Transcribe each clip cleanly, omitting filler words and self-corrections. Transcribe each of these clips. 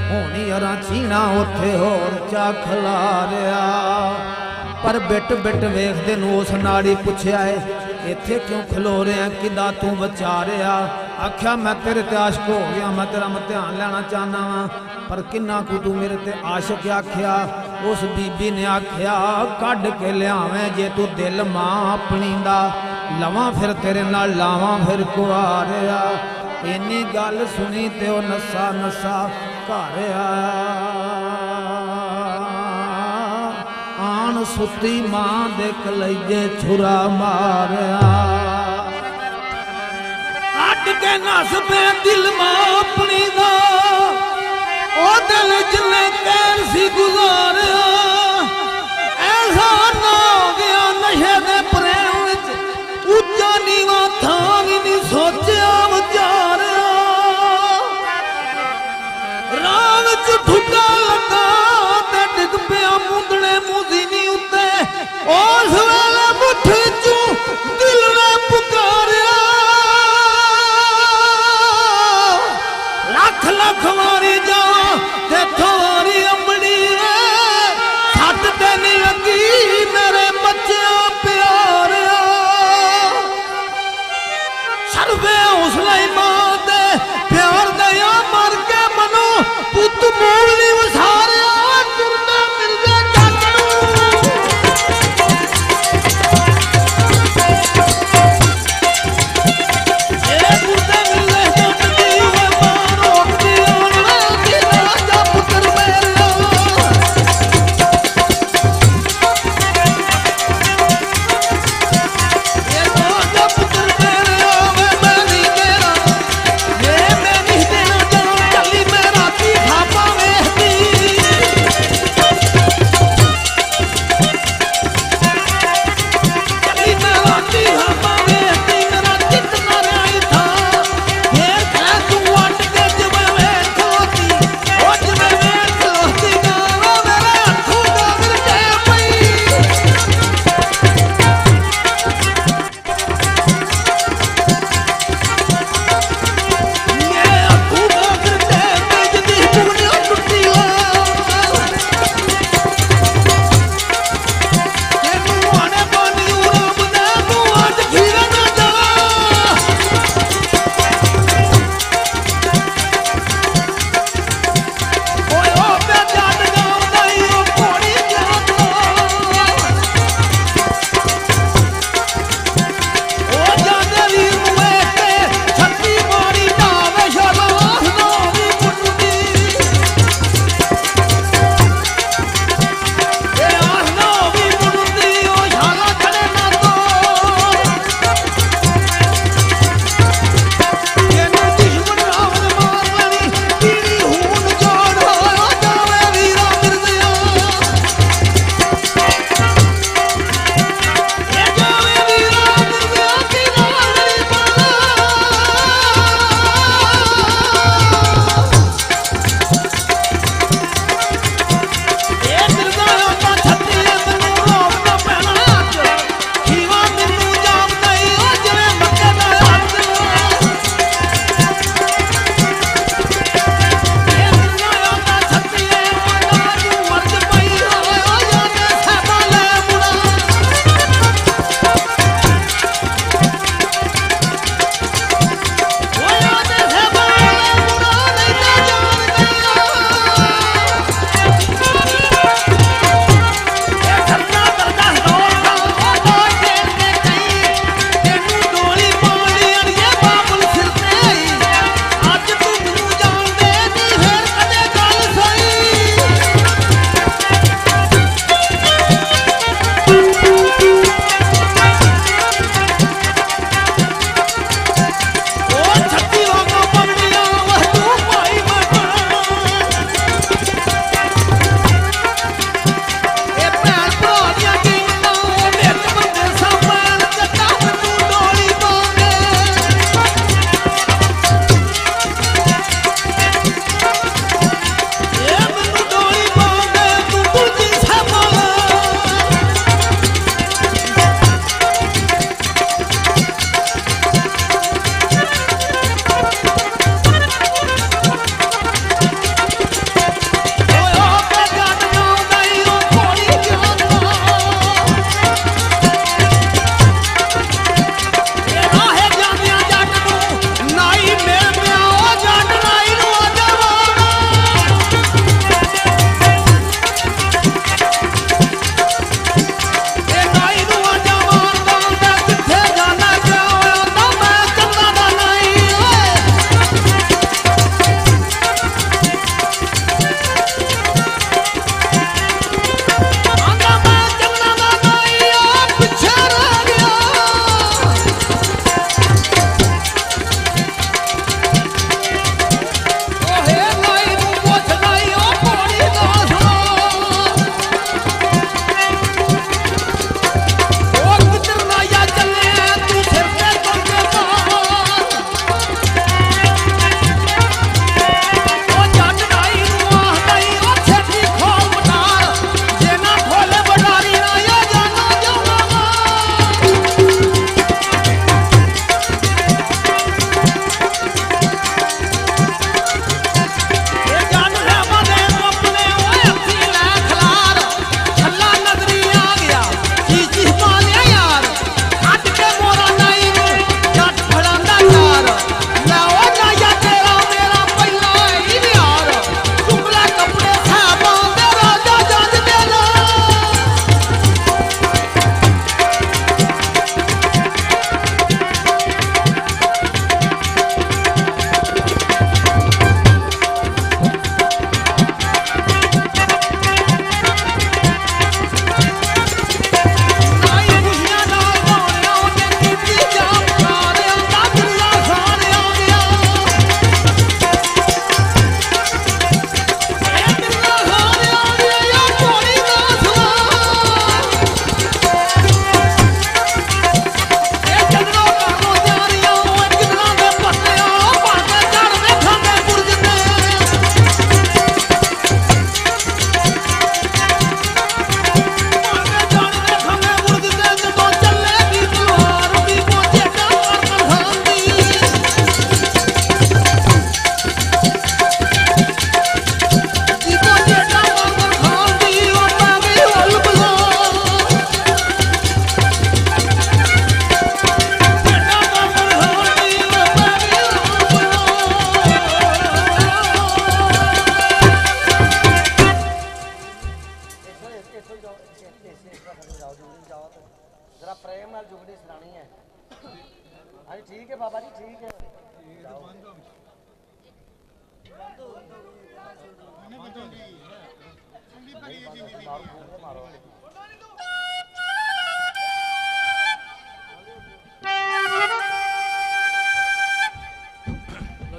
होनी अरा चीना उत्थे होर चा खलारिया। पर बिट बिट वेखदे नूं उस नाड़ी पुछया है इत्थे क्यों खलो रहा किदा तू विचारिया। आख्या मैं तेरे ते आशिक हो गया, मैं तेरा ध्यान लेना चाहना वा, पर किन्ना कु तू मेरे ते आशिक आख्या। उस बीबी ने आख्या कढ़ के लियावें जे तू दिल मां अपनी दा, लवां फिर तेरे नाल लावां फिर कुआरिया। इन्नी गल सुनी ते ओ नसा नसा घर आन सुती मां दे कलैजे छुरा मारिया। अट के नस पे दिल मां अपनी दा, ओ दिल जिले कैर सी गुजारिया। ऐसा ना हो गया नशे दे प्रेम विच, उच्चा नीवा थां भी नहीं सोचिया विचारिया। राह विच ठुका लगा ते डिग पिया मुंदड़े मुदीनी उत्ते। उस वेले मुट्ठी चू दिल ने पुकारिया। लख लख वारी जावा ते थारी अमड़ी, सट ते नहीं लगी मेरे बच्चिया प्यारिया। सर्वे हौसला मां दे प्यार दया मर के मनो पुत मूल नहीं वसारिया। तुरदा मिलदा जट नूं ए तुरदा मिलदा जट दी वे मां रोकदी आन दी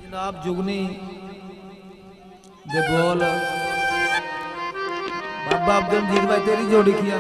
जनाब जुगनी दे बोल बाबा अब्दुल भाई तेरी जोड़ी किया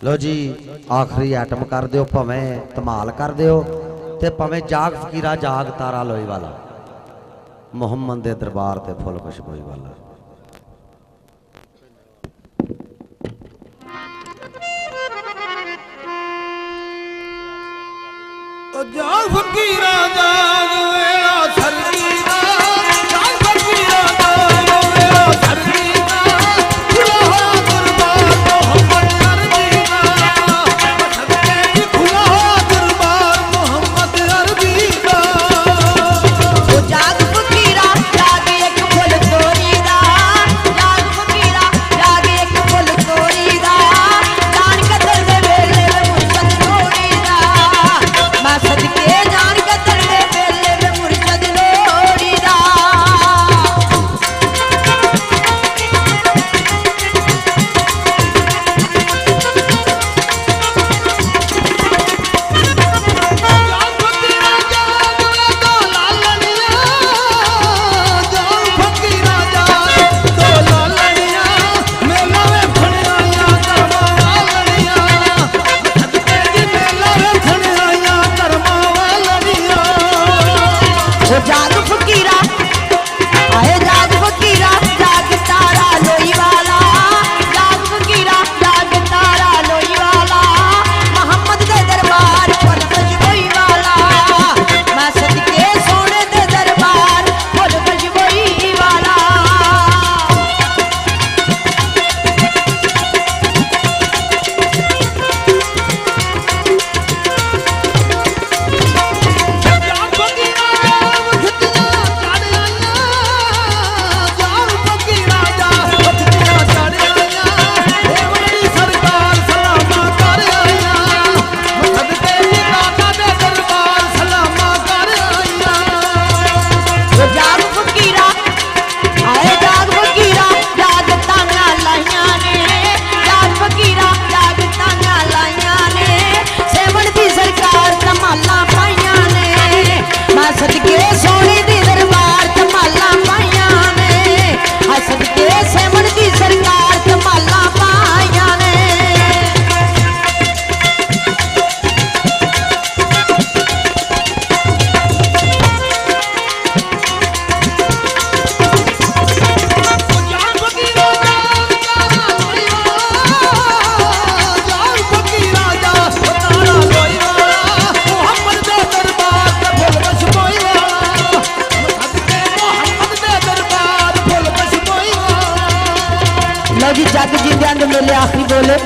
लो जी आखिरी आइटम कर दिओ, भावें धमाल कर दिओ ते भावें जाग फकीरा जाग तारा लोई वाला, मुहम्मद दे दरबार ते फुल खुशबोई वाला। जाग फकीरा जाग वेला सरगी दा, जाग फकीरा जाग वेला सरगी दा, खुला हो दरबार मोहम्मद अरबी दा, सदके जी खुला हो दरबार मोहम्मद अरबी दा। ओ जाग फकीरा जाग एक फुल तोरी दा, जाग फकीरा जाग एक फुल तोरी दा, जान कदर दे वेले मुर्शद लोड़ी दा, मैं सदके जान कदर दे वेले मुर्शद लोड़ी दा। जाग फकीरा जाग दो लालनिया, जाग फकीरा जाग दो लालनिया, मेला वेखण आईयां करमां वालनिया, सदके जी मेला वेखण आईयां करमां वालनिया। ओ जाग फकीरा आए जाग फकीरा जाग तारा लोई वाला, जाग फकीरा जाग तारा लोई वाला, मोहम्मद दे दरबार फुल खुशबोई वाला, मैं सदके सोने दे दरबार फुल खुशबोई वाला। जाग फकीरा जाग खिच्चियां चढ़ आईयां, जाग फकीरा जाग खिच्चियां चढ़ आईयां, देवड़ी सरकार सलामां कर आईयां, सदके जी दाता दे दरबार सलामां कर आईयां। ओ जाग फकीरा आए जाग फकीरा जाग ताना लाइयां ने, जाग फकीरा जाग ताना लाइयां ने, सेवन दी सरकार धमाला पाइयां ने, मैं सदके सोने दी दरबार धमाला पाइयां ने, मैं सदके सेवन दी सरकार धमाला पाइयां ने। जाग फकीरा जाग तारा लोई वाला, जाग फकीरा जाग तारा लोई वाला, मुहम्मद दे दरबार ते फुल खुशबोई वाला, सदके मुहम्मद दे दरबार फुल खुशबोई वाला। लो जी जग जिंदे मेले आखिरी बोले